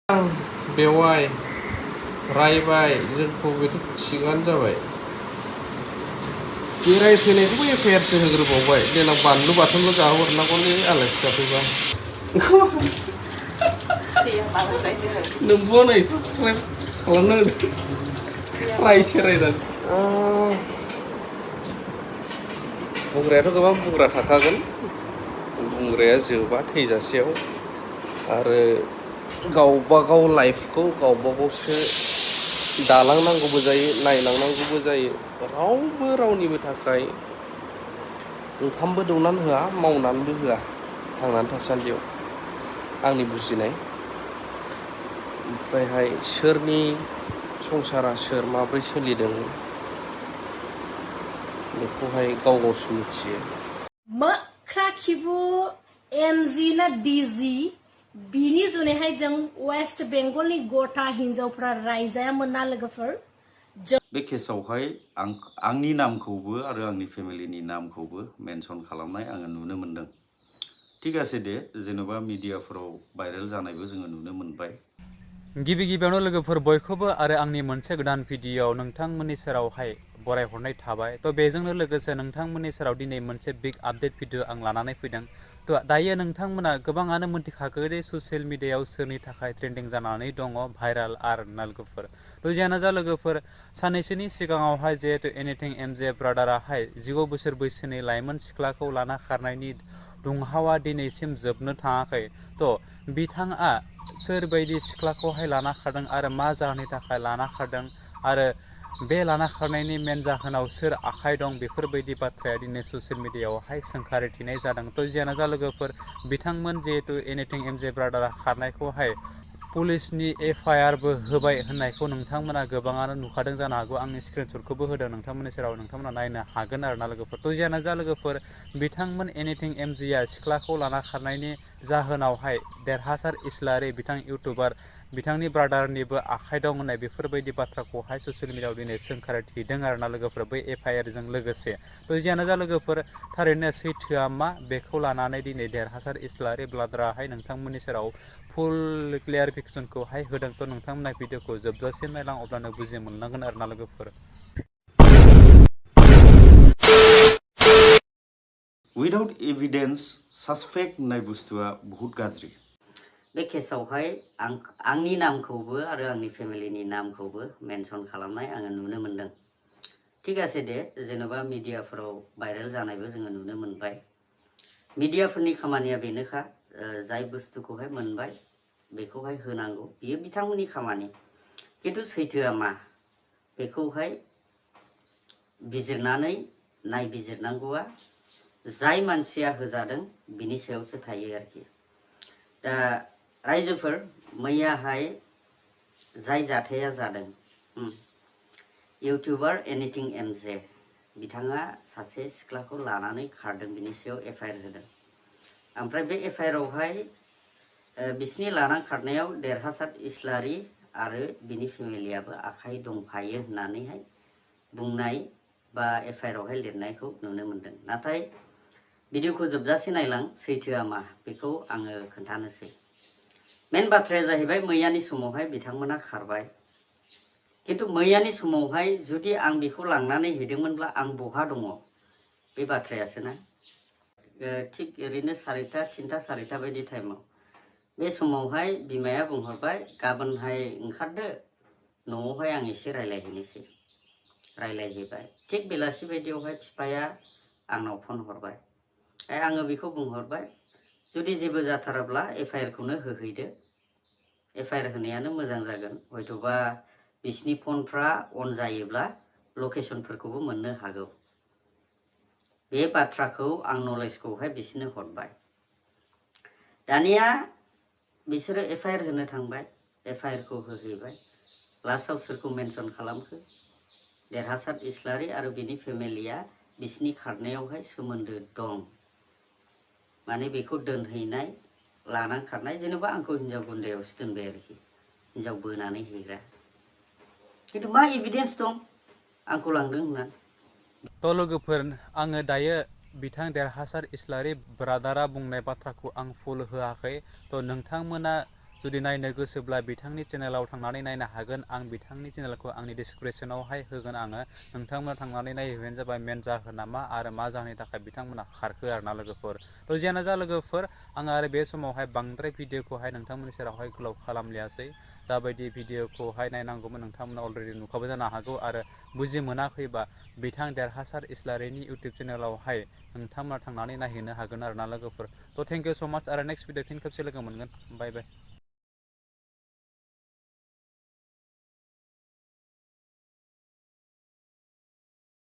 बेवाय रायबाय जोंखौ बेथ' थिगानो जाबाय बेरायफैनायखौबो एफआइआरसो होग्रोबावबाय देनां बानलु बाथोनल' जाहोहरनांगौलै आलासि जाफैबा नोंबो नै साबसक्राइब खालामना होदो रायसे रायनानै बुंग्रायाथ' गोबां बुंग्रा थाखागोन बुंग्राया जोबा थैजासेयाव आरो गावबा गाव लाइफखौ गावबा गावसो दालांनांगौबो जायो नायलांनांगौबो जायो रावबो रावनिबो थाखाय ओंखामबो दौनानै होआ मावनानैबो होआ थांनानै थासान्दियाव आंनि बुजिनाय ओमफ्रायहाय सोरनि संसारा सोर माब्रै सोलिदों बेखौहाय गाव गावसो मिथियो मख्राखिबु एमजि ना डिजि बिनि जुनैहाय जों वेस्ट बेंगलनि गथा हिन्जावफ्रा रायजायामोन ना लोगोफोर बे केसावहाय आंनि नामखौबो आरो आंनि फेमिलिनि नामखौबो मेनसन खालामनाय आङो नुनो मोनदों ठीक आसे दे जेन'बा मिडियाफोराव भाइरेल जानायबो जोङो नुनो मोनबाय गिबियावनो लोगोफोर बयखौबो आरो आंनि मोनसे गोदान भिडिअ नोंथांमोननि सेरावहाय बरायहरनाय थाबाय थ' बेजोंनो लोगोसे नोंथांमोननि सेराव दिनै मोनसे बिग आपडेट भिडिअ आं लानानै फैदों थ' दायो नोंथांमोना गोबाङानो मिन्थिखागौ जे ससियेल मिडियायाव सोरनि थाखाय ट्रेन्डिं जानानै दङ भाइराल आरो लोगोफोर थ' जियानो जा लोगोफोर साननैसोनि सिगाङावहाय जिहेतु एनिथिं एमजे ब्रादाराहाय 19 बोसोर बैसोनि लाइमोन सिख्लाखौ लाना खारनायनि दुंहावा दिनैसिम जोबनो थाङाखै थ' बिथाङा सोरबायदि सिख्लाखौहाय लाना खारदों आरो मा जाहोननि थाखाय लाना खारदों आरो बे लाना खारनायनि मेन जाहोनाव सोर आखाइ दं बेफोरबायदि बाथ्राया दिनै ससियेल मिडियायावहाय सोंखारिथिनाय जादों थ' जियानो जा लोगोफोर बिथांमोन जिहेतु एनिथिं एमजे ब्रादारा खारनायखौहाय पुलिसनि एफआइआरबो होबाय होननायखौ नोंथांमोना गोबाङानो नुखादों जानो हागौ आंनि स्क्रिनशटखौबो होदों नोंथांमोननि सेराव नोंथांमोना नायनो हागोन आरोना लोगोफोर थ' जियानो जा लोगोफोर बिथांमोन एनिथिं एमजिआ सिख्लाखौ लाना खारनायनि जाहोनावहाय देरहासार इस्लारि बिथां इउटुबार बिथांनि ब्रादारनिबो आखाइ दं होननाय बेफोरबायदि बाथ्राखौहाय ससियेल मिडियायाव दिनै सोंखारिथिदों आरोना लोगोफोर बै एफआइआरजों लोगोसे थ' जियानो जा लोगोफोर थारैनो सैथोआ मा बेखौ लानानै दिनै देरहासार इस्लारि ब्रादाराहाय नोंथांमोननि सेराव फुल क्लियारिफिकेसनखौहाय होदों थ' नोंथांमोना भिडिअखौ जोबजासिम नायलां अब्लानो बुजि मोनलांगोन आरोना लोगोफोर उइदाउट एभिडेन्स सासपेक्ट होननाय बुस्थुआ बहुत गाज्रि बे केसावहाय आंनि नामखौबो आरो आंनि फेमिलिनि नामखौबो मेनसन खालामनाय आङो नुनो मोनदों ठीक आसे दे जेन'बा मिडियाफोराव भाइरेल जानायबो जोङो नुनो मोनबाय मिडियाफोरनि खामानिया बेनोखा जाय बुस्थुखौहाय मोनबाय बेखौहाय होनांगौ बियो बिथांमोननि खामानि किन्तु सैथोआ मा बेखौहाय बिजिरनानै नायबिजिरनांगौआ जाय मानसिया होजादों बिनि सायावसो थायो आरोखि दा रायजोफोर मैयाहाय जाय जाथाया जादों इउटुबार एनिथिं एमजे बिथाङा सासे सिख्लाखौ लानानै खारदों बिनि सायाव एफआइआर होदों ओमफ्राय बे एफआइआरआवहाय बिसिनि लाना खारनायाव देरहासार इस्लारि आरो बिनि फेमिलियाबो आखाइ दंफायो होननानैहाय बुंनाय बा एफआइआरआवहाय लिरनायखौ नुनो मोनदों नाथाय भिडिअखौ जोबजासे नायलां सैथोआ मा बेखौ आङो खोन्थानोसै मेन बाथ्राया जाहैबाय मैयानि समावहाय बिथांमोना खारबाय किन्तु मैयानि समावहाय जुदि आं बेखौ लांनानै हैदोंमोनब्ला आं बहा दङ बे बाथ्रायासो ना थिग ओरैनो थिनथा सारिथा बायदि टाइमाव बे समावहाय बिमाया बुंहरबाय गाबोनहाय ओंखारदो न'आवहाय आं एसे रायलायहैनोसै रायलायहैबाय थिग बेलासि बायदियावहाय बिफाया आंनाव फन हरबाय आङो बेखौ बुंहरबाय जुदि जेबो जाथाराब्ला एफआइआरखौनो होहैदो एफआइआर होनायानो मोजां जागोन हयथ'बा बिसिनि फनफ्रा अन जायोब्ला लकेसनफोरखौबो मोननो हागौ बे बाथ्राखौ आं नलेजखौहाय बिसोरनो हरबाय दानिया बिसोरो एफआइआर होनो थांबाय एफआइआरखौ होहैबाय लास्टआव सोरखौ मेनसन खालामखो देरहासार इस्लारि आरो बिनि फेमिलिया बिसिनि खारनायावहाय सोमोन्दो दं माने बेखौ दोनहैनाय लानानै खारनाय जेनेबा आंखौ हिन्जाव गुन्दायावसो दोनबाय आरोखि हिन्जाव बोनानै हैग्रा किन्तु मा एभिडेन्स दं आंखौ लांदों होननानै थ' लोगोफोर आङो दायो बिथां देरहासार इस्लारि ब्रादारा बुंनाय बाथ्राखौ आं फुल होआखै थ' नोंथांमोना जुदि नायनो गोसोब्ला बिथांनि चेनेलाव थांनानै नायनो हागोन। आं बिथांनि चेनेलखौ आंनि डिसक्रिपसनावहाय होगोन आङो। नोंथांमोना थांनानै नायहैनायानो जाबाय मेन जाहोना मा आरो मा जाहोननि थाखाय बिथांमोना खारखो आरोना लोगोफोर। थ' जियानो जा लोगोफोर, आङो आरो बे समावहाय बांद्राय भिडिअखौहाय नोंथांमोननि सेरावहाय गोलाव खालामलियासै। जाबायदि भिडिअखौहाय नायनांगौमोन नोंथांमोना अलरेडि नुखाबाय जानो हागौ, आरो बुजि मोनाखैबा बिथां देरहासार इस्लारिनि इउटुब चेनेलावहाय नोंथांमोना थांनानै नायहैनो हागोन आरोना लोगोफोर। थ' थेंक इउ स' माच, आरो नेक्स्ट भिडिअ फिन खेबसे लोगो मोनगोन। बाय बाय।